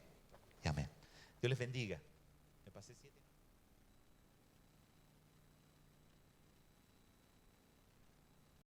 y amén. Dios les bendiga.